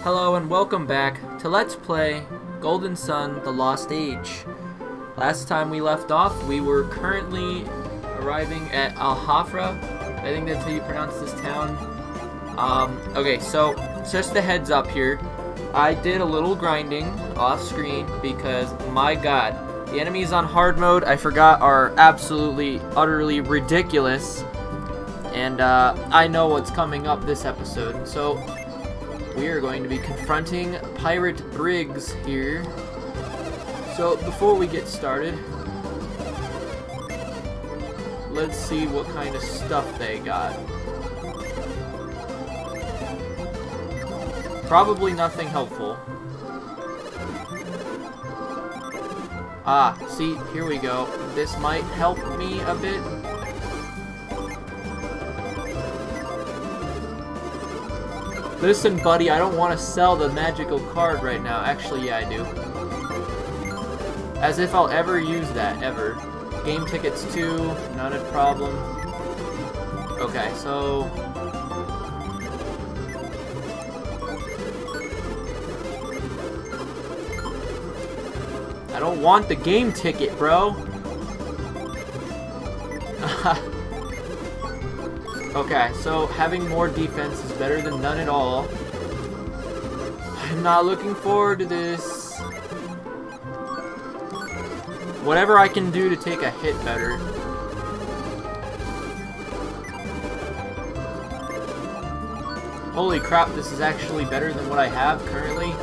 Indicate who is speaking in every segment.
Speaker 1: Hello and welcome back to Let's Play Golden Sun: The Lost Age. Last time we left off, we were currently arriving at Alhafhra. I think that's how you pronounce this town. Okay, so just a heads up here. I did a little grinding off screen because, my god, the enemies on hard mode, I forgot, are absolutely, utterly ridiculous. And I know what's coming up this episode. So we are going to be confronting Pirate Briggs here. So before we get started, let's see what kind of stuff they got. Probably nothing helpful. Ah, see, here we go. This might help me a bit. Listen, buddy, I don't want to sell the magical card right now. Actually, yeah, I do. As if I'll ever use that, ever. Game tickets too, not a problem. Okay, so... I don't want the game ticket, bro. Okay, so having more defense is better than none at all. I'm not looking forward to this. Whatever I can do to take a hit better. Holy crap, this is actually better than what I have currently.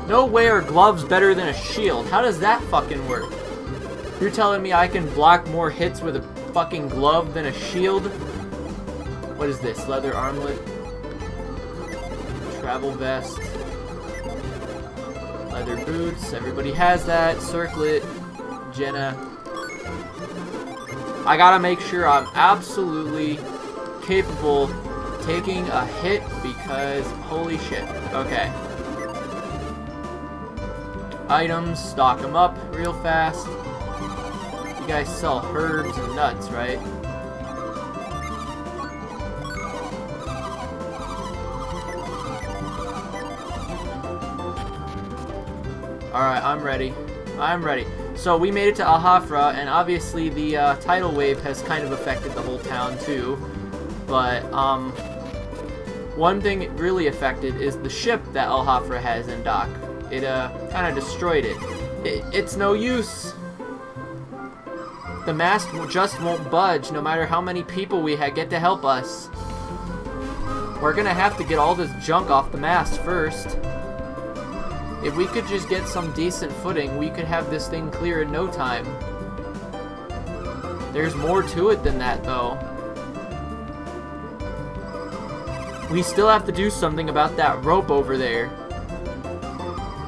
Speaker 1: No way are gloves better than a shield. How does that fucking work? You're telling me I can block more hits with a fucking glove than a shield? What is this? Leather armlet? Travel vest? Leather boots? Everybody has that. Circlet? Jenna? I gotta make sure I'm absolutely capable of taking a hit because holy shit. Okay. Items, stock them up real fast. You guys sell herbs and nuts, right? Alright, I'm ready. I'm ready. So we made it to Alhafhra, and obviously the tidal wave has kind of affected the whole town too. But one thing it really affected is the ship that Alhafhra has in dock. It kind of destroyed it. It's no use. The mast just won't budge no matter how many people we get to help us. We're gonna have to get all this junk off the mast first. If we could just get some decent footing, we could have this thing clear in no time. There's more to it than that, though. We still have to do something about that rope over there.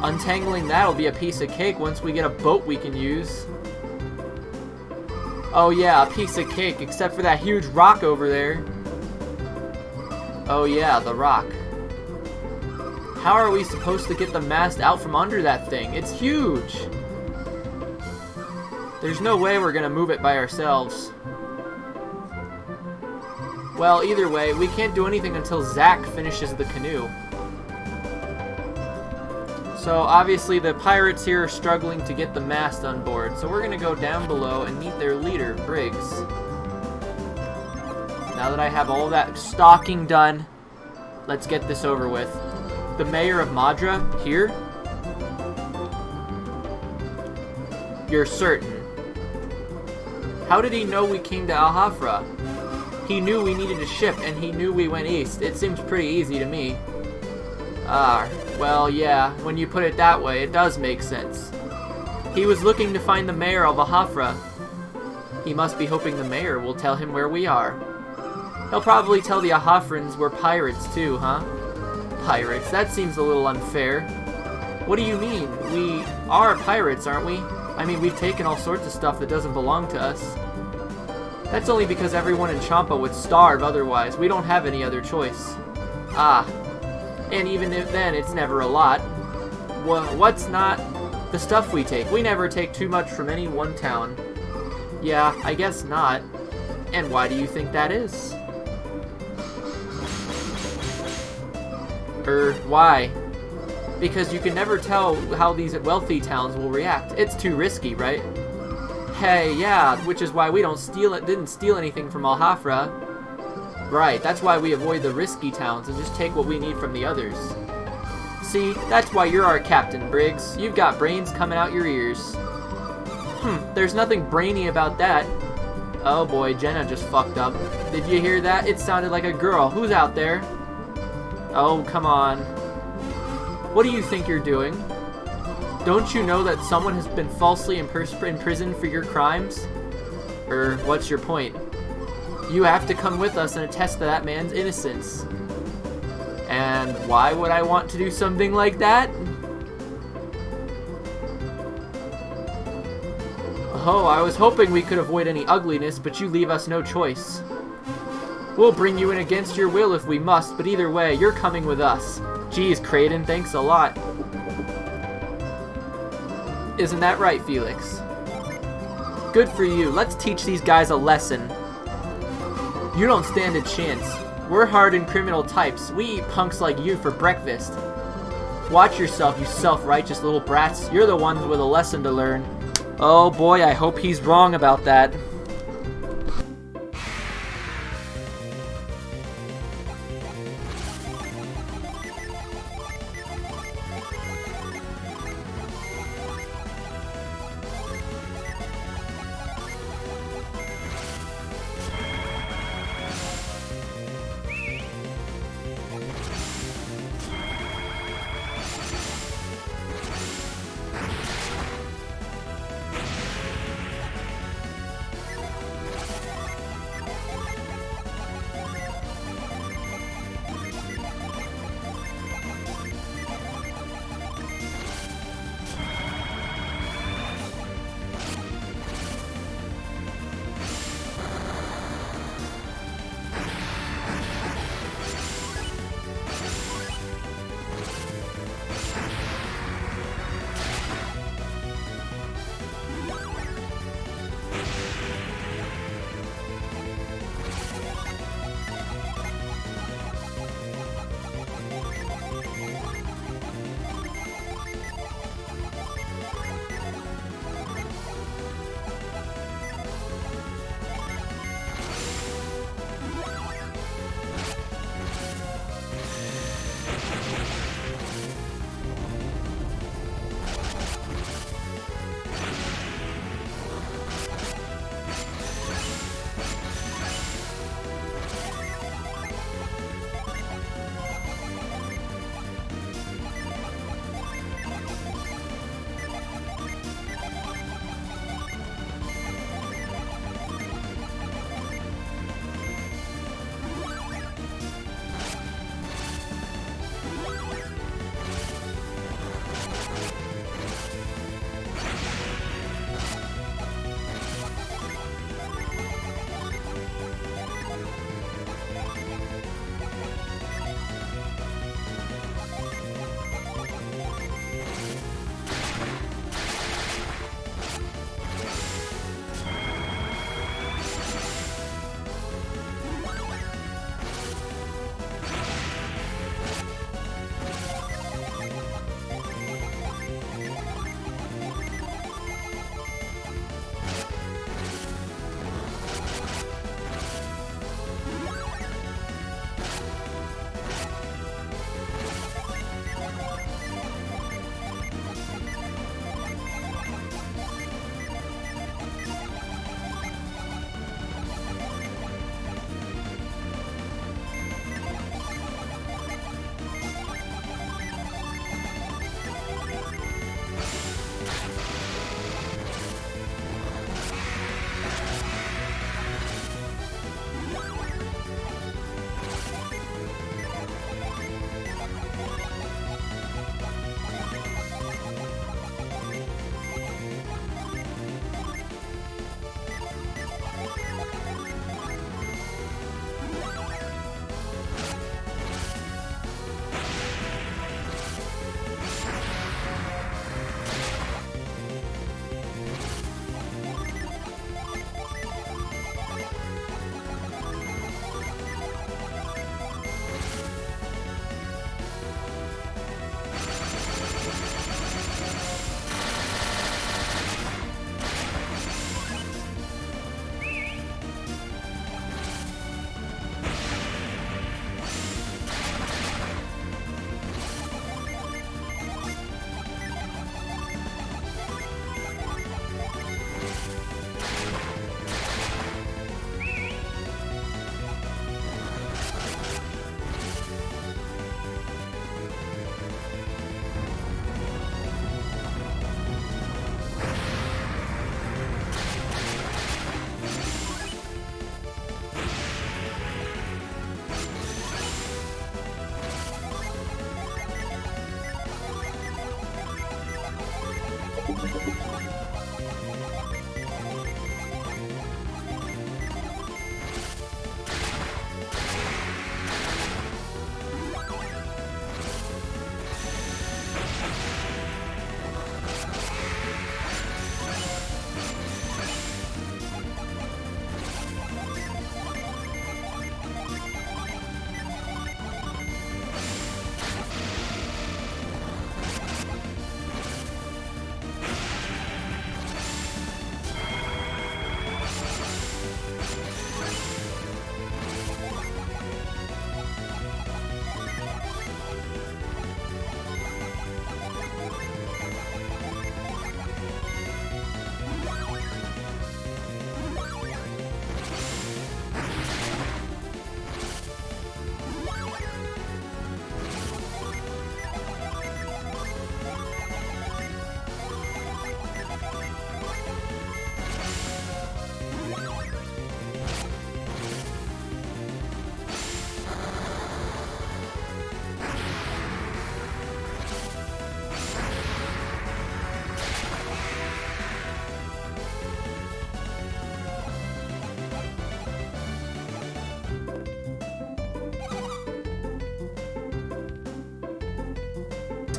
Speaker 1: Untangling that'll be a piece of cake once we get a boat we can use. Oh yeah, a piece of cake, except for that huge rock over there. Oh yeah, the rock. How are we supposed to get the mast out from under that thing? It's huge! There's no way we're gonna move it by ourselves. Well, either way, we can't do anything until Zach finishes the canoe. So obviously the pirates here are struggling to get the mast on board, so we're going to go down below and meet their leader, Briggs. Now that I have all that stocking done, let's get this over with. The mayor of Madra, here? You're certain. How did he know we came to Alhafhra? He knew we needed a ship, and he knew we went east. It seems pretty easy to me. Well, yeah, when you put it that way, it does make sense. He was looking to find the mayor of Alhafhra. He must be hoping the mayor will tell him where we are. He'll probably tell the Alhafhrans we're pirates too, huh? Pirates? That seems a little unfair. What do you mean? We are pirates, aren't we? I mean, we've taken all sorts of stuff that doesn't belong to us. That's only because everyone in Champa would starve otherwise. We don't have any other choice. Ah. And even if then, it's never a lot. What's not the stuff we take. We never take too much from any one town. Yeah, I guess not. And why do you think that is? Why? Because you can never tell how these wealthy towns will react. It's too risky, right? Hey, yeah, which is why we didn't steal anything from Alhafhra. Right, that's why we avoid the risky towns and just take what we need from the others. See, that's why you're our captain, Briggs. You've got brains coming out your ears. There's nothing brainy about that. Oh boy, Jenna just fucked up. Did you hear that? It sounded like a girl. Who's out there? Oh, come on. What do you think you're doing? Don't you know that someone has been falsely imprisoned for your crimes? What's your point? You have to come with us and attest to that man's innocence. And why would I want to do something like that? Oh, I was hoping we could avoid any ugliness, but you leave us no choice. We'll bring you in against your will if we must, but either way, you're coming with us. Geez, Kraden, thanks a lot. Isn't that right, Felix? Good for you. Let's teach these guys a lesson. You don't stand a chance. We're hardened criminal types. We eat punks like you for breakfast. Watch yourself, you self-righteous little brats. You're the ones with a lesson to learn. Oh boy, I hope he's wrong about that.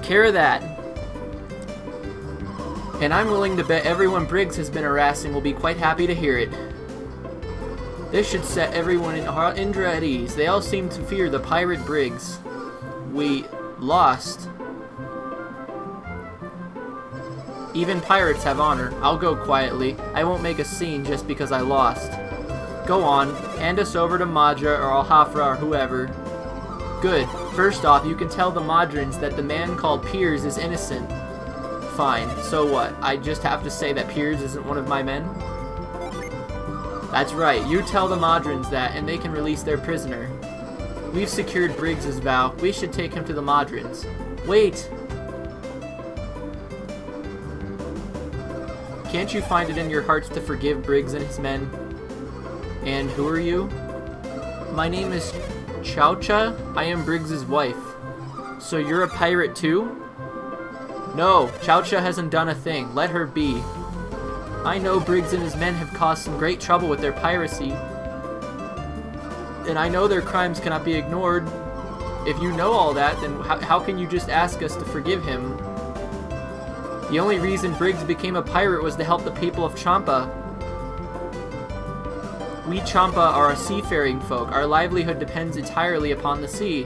Speaker 1: Care of that. And I'm willing to bet everyone Briggs has been harassing will be quite happy to hear it. This should set everyone in Indra at ease. They all seem to fear the pirate Briggs. We lost. Even pirates have honor. I'll go quietly. I won't make a scene just because I lost. Go on. Hand us over to Madra or Alhafhra or whoever. Good. First off, you can tell the Madrans that the man called Piers is innocent. Fine. So what? I just have to say that Piers isn't one of my men? That's right. You tell the Madrans that, and they can release their prisoner. We've secured Briggs' vow. We should take him to the Madrans. Wait! Can't you find it in your hearts to forgive Briggs and his men? And who are you? My name is Chowcha. I am Briggs' wife. So you're a pirate too? No, Chowcha hasn't done a thing. Let her be. I know Briggs and his men have caused some great trouble with their piracy. And I know their crimes cannot be ignored. If you know all that, then how can you just ask us to forgive him? The only reason Briggs became a pirate was to help the people of Champa. We Champa are a seafaring folk. Our livelihood depends entirely upon the sea.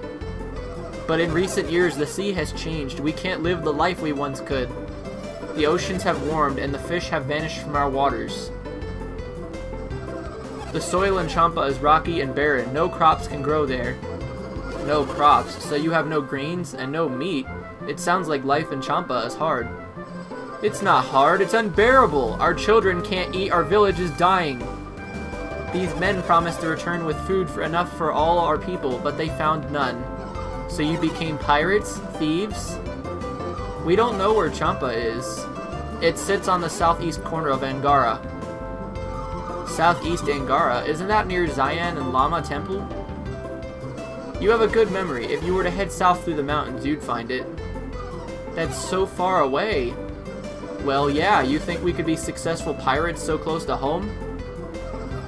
Speaker 1: But in recent years, the sea has changed. We can't live the life we once could. The oceans have warmed, and the fish have vanished from our waters. The soil in Champa is rocky and barren. No crops can grow there. No crops, so you have no grains and no meat. It sounds like life in Champa is hard. It's not hard, it's unbearable. Our children can't eat, our village is dying. These men promised to return with food enough for all our people, but they found none. So you became pirates? Thieves? We don't know where Champa is. It sits on the southeast corner of Angara. Southeast Angara? Isn't that near Zayan and Lama Temple? You have a good memory. If you were to head south through the mountains, you'd find it. That's so far away. Well, yeah, you think we could be successful pirates so close to home?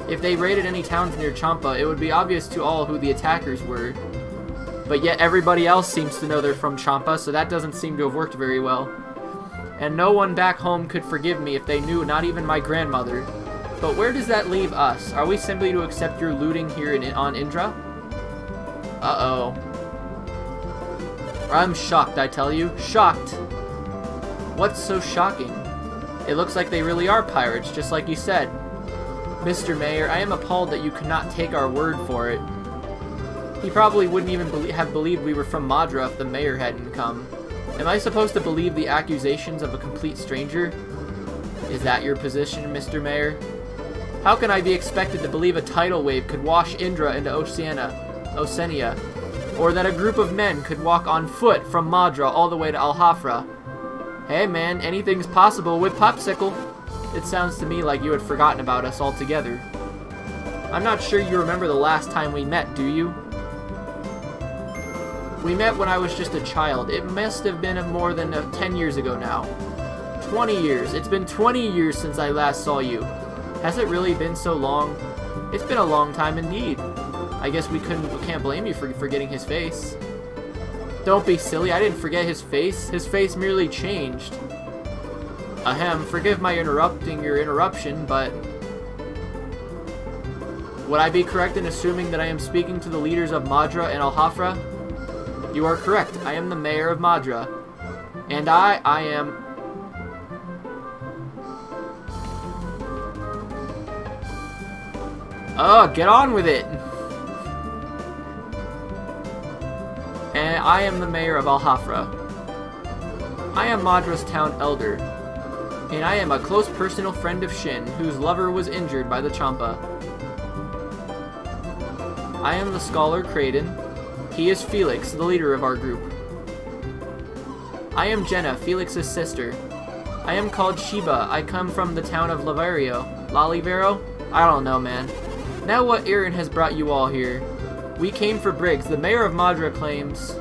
Speaker 1: If they raided any towns near Champa, it would be obvious to all who the attackers were. But yet everybody else seems to know they're from Champa, so that doesn't seem to have worked very well. And no one back home could forgive me if they knew, not even my grandmother. But where does that leave us? Are we simply to accept your looting here on Indra? Uh-oh. I'm shocked, I tell you. Shocked! What's so shocking? It looks like they really are pirates, just like you said. Mr. Mayor, I am appalled that you could not take our word for it. He probably wouldn't even have believed we were from Madra if the mayor hadn't come. Am I supposed to believe the accusations of a complete stranger? Is that your position, Mr. Mayor? How can I be expected to believe a tidal wave could wash Indra into Oceania, or that a group of men could walk on foot from Madra all the way to Alhafhra? Hey man, anything's possible with Popsicle. It sounds to me like you had forgotten about us altogether. I'm not sure you remember the last time we met, do you? We met when I was just a child. It must have been more than 10 years ago now. 20 years. It's been 20 years since I last saw you. Has it really been so long? It's been a long time indeed. I guess we can't blame you for forgetting his face. Don't be silly, I didn't forget his face. His face merely changed. Ahem, forgive my interrupting your interruption, but... Would I be correct in assuming that I am speaking to the leaders of Madra and Alhafhra? You are correct, I am the mayor of Madra. And I am... Oh, get on with it! And I am the mayor of Alhafhra. I am Madra's town elder. And I am a close personal friend of Shin, whose lover was injured by the Champa. I am the scholar Kraden. He is Felix, the leader of our group. I am Jenna, Felix's sister. I am called Shiba. I come from the town of Lalivero? I don't know, man. Now what errand has brought you all here? We came for Briggs. The mayor of Madra claims...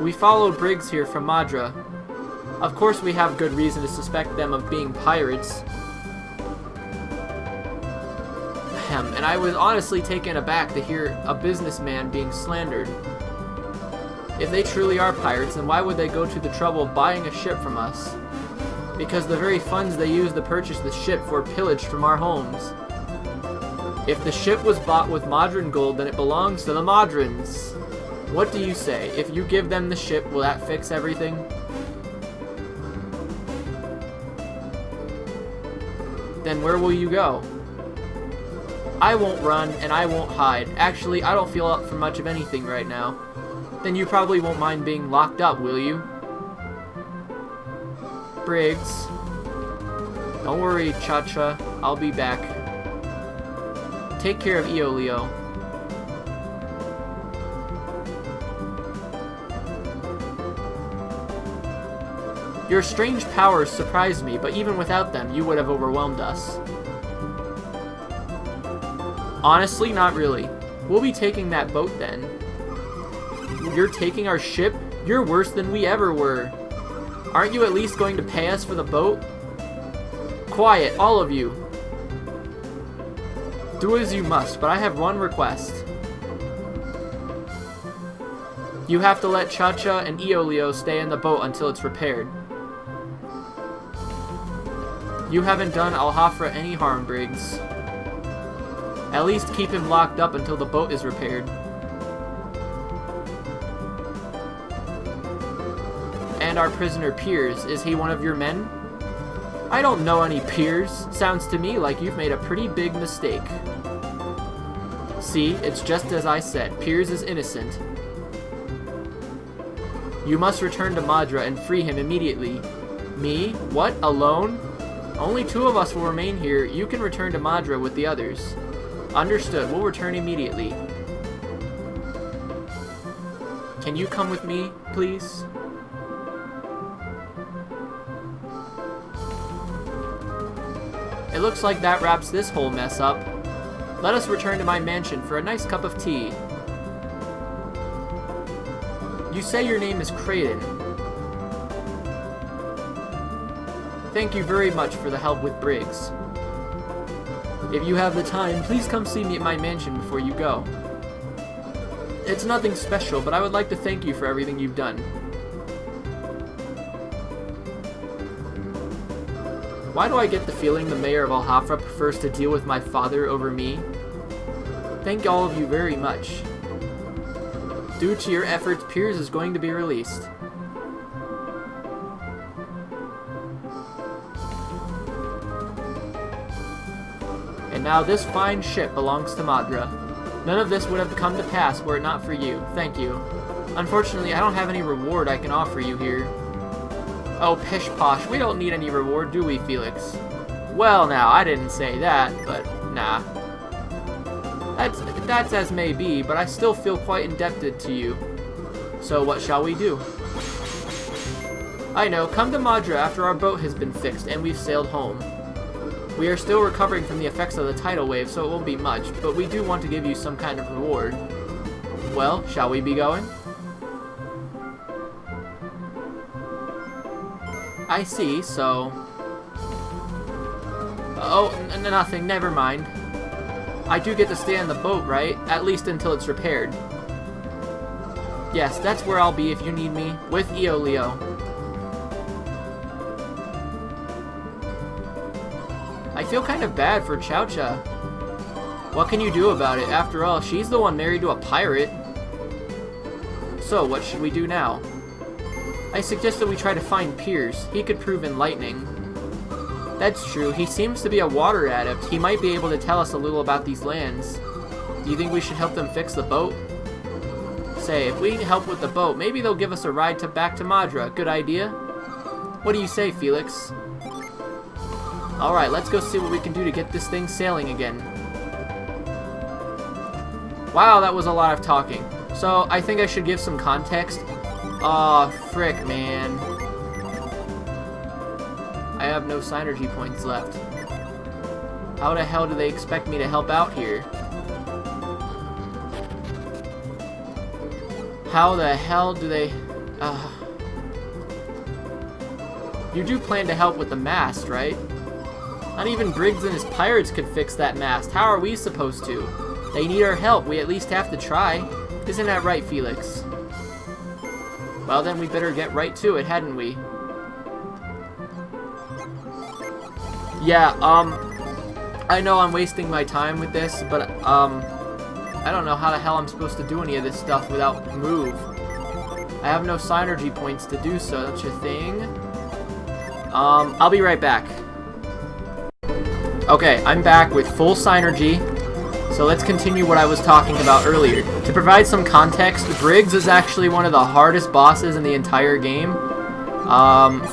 Speaker 1: We followed Briggs here from Madra. Of course we have good reason to suspect them of being pirates. And I was honestly taken aback to hear a businessman being slandered. If they truly are pirates, then why would they go to the trouble of buying a ship from us? Because the very funds they used to purchase the ship were pillaged from our homes. If the ship was bought with Madran gold, then it belongs to the Madrans. What do you say? If you give them the ship, will that fix everything? Then where will you go? I won't run, and I won't hide. Actually, I don't feel up for much of anything right now. Then you probably won't mind being locked up, will you? Briggs. Don't worry, Cha-Cha. I'll be back. Take care of Eolio. Your strange powers surprised me, but even without them, you would have overwhelmed us. Honestly, not really. We'll be taking that boat then. You're taking our ship? You're worse than we ever were. Aren't you at least going to pay us for the boat? Quiet, all of you. Do as you must, but I have one request. You have to let Cha-Cha and Eolio stay in the boat until it's repaired. You haven't done Alhafhra any harm, Briggs. At least keep him locked up until the boat is repaired. And our prisoner Piers, is he one of your men? I don't know any Piers. Sounds to me like you've made a pretty big mistake. See, it's just as I said. Piers is innocent. You must return to Madra and free him immediately. Me? What? Alone? Only 2 of us will remain here. You can return to Madra with the others. Understood. We'll return immediately. Can you come with me, please? It looks like that wraps this whole mess up. Let us return to my mansion for a nice cup of tea. You say your name is Kraden. Thank you very much for the help with Briggs. If you have the time, please come see me at my mansion before you go. It's nothing special, but I would like to thank you for everything you've done. Why do I get the feeling the mayor of Alhafhra prefers to deal with my father over me? Thank all of you very much. Due to your efforts, Piers is going to be released. And now this fine ship belongs to Madra. None of this would have come to pass were it not for you. Thank you. Unfortunately, I don't have any reward I can offer you here. Oh, pish posh, we don't need any reward, do we, Felix? Well, now, I didn't say that, but nah. That's as may be, but I still feel quite indebted to you. So what shall we do? I know, come to Madra after our boat has been fixed and we've sailed home. We are still recovering from the effects of the tidal wave, so it won't be much, but we do want to give you some kind of reward. Well, shall we be going? I see, so... Oh, nothing, never mind. I do get to stay on the boat, right? At least until it's repaired. Yes, that's where I'll be if you need me, with Eoleo. I feel kind of bad for Chow Chow. What can you do about it? After all, she's the one married to a pirate. So, what should we do now? I suggest that we try to find Piers. He could prove enlightening. That's true. He seems to be a water adept. He might be able to tell us a little about these lands. Do you think we should help them fix the boat? Say, if we help with the boat, maybe they'll give us a ride back to Madra. Good idea? What do you say, Felix? Alright, let's go see what we can do to get this thing sailing again. Wow, that was a lot of talking. So, I think I should give some context. Aw, frick, man. I have no synergy points left. How the hell do they expect me to help out here? How the hell do they... You do plan to help with the mast, right? Not even Briggs and his pirates could fix that mast. How are we supposed to? They need our help. We at least have to try. Isn't that right, Felix? Well, then we better get right to it, hadn't we? Yeah, I know I'm wasting my time with this, but, I don't know how the hell I'm supposed to do any of this stuff without move. I have no synergy points to do such a thing. I'll be right back. Okay, I'm back with full synergy. So let's continue what I was talking about earlier. To provide some context, Briggs is actually one of the hardest bosses in the entire game.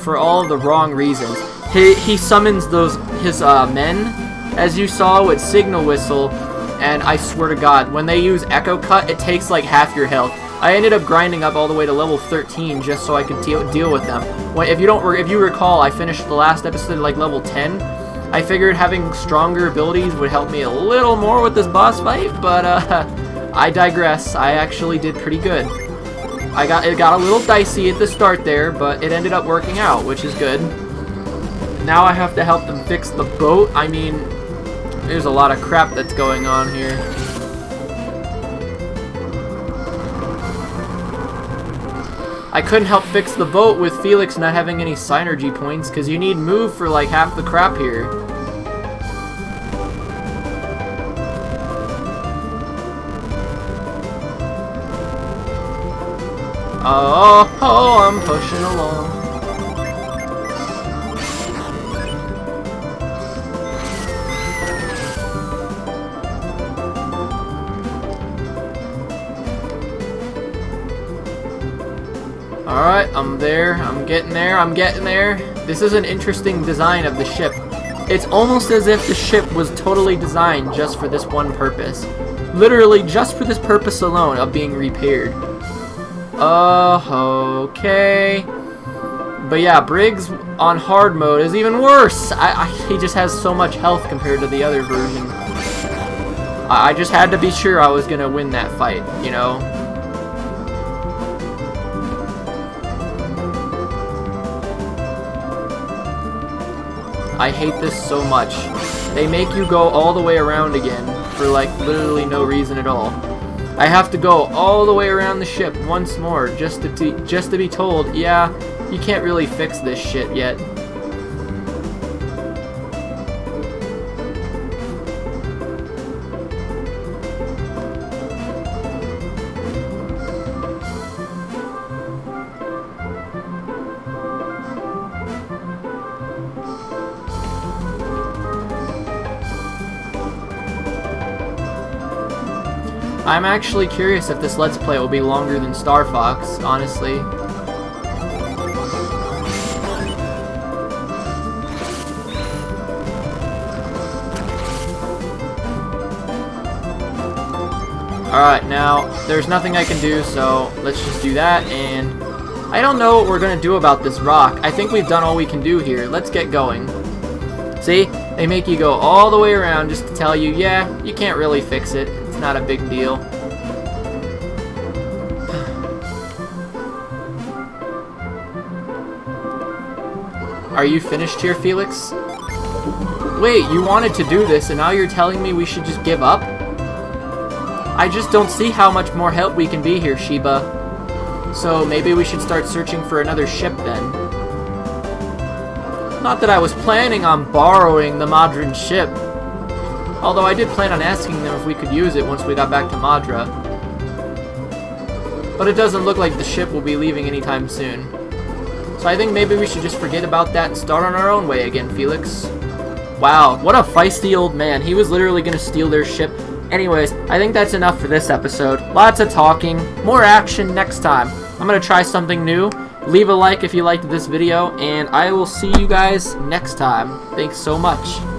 Speaker 1: For all of the wrong reasons. He summons his men, as you saw with Signal Whistle, and I swear to God, when they use Echo Cut, it takes like half your health. I ended up grinding up all the way to level 13 just so I could deal with them. If you recall, I finished the last episode at like level 10. I figured having stronger abilities would help me a little more with this boss fight, but I digress. I actually did pretty good. It got a little dicey at the start there, but it ended up working out, which is good. Now I have to help them fix the boat. I mean, there's a lot of crap that's going on here. I couldn't help fix the boat with Felix not having any synergy points, because you need move for like half the crap here. Oh, I'm pushing along. Alright, I'm there, I'm getting there. This is an interesting design of the ship. It's almost as if the ship was totally designed just for this one purpose. Literally just for this purpose alone of being repaired. Okay. But yeah, Briggs on hard mode is even worse. He just has so much health compared to the other version. I just had to be sure I was gonna win that fight, you know? I hate this so much. They make you go all the way around again for like literally no reason at all. I have to go all the way around the ship once more just to be told, yeah, you can't really fix this shit yet. I'm actually curious if this Let's Play will be longer than Star Fox, honestly. Alright, now, there's nothing I can do, so let's just do that, and I don't know what we're gonna do about this rock. I think we've done all we can do here. Let's get going. See? They make you go all the way around just to tell you, yeah, you can't really fix it. It's not a big deal. Are you finished here, Felix? Wait, you wanted to do this, and now you're telling me we should just give up? I just don't see how much more help we can be here, Sheba. So maybe we should start searching for another ship then. Not that I was planning on borrowing the Madran ship. Although I did plan on asking them if we could use it once we got back to Madra. But it doesn't look like the ship will be leaving anytime soon. So I think maybe we should just forget about that and start on our own way again, Felix. Wow, what a feisty old man. He was literally going to steal their ship. Anyways, I think that's enough for this episode. Lots of talking, more action next time. I'm going to try something new. Leave a like if you liked this video, and I will see you guys next time. Thanks so much.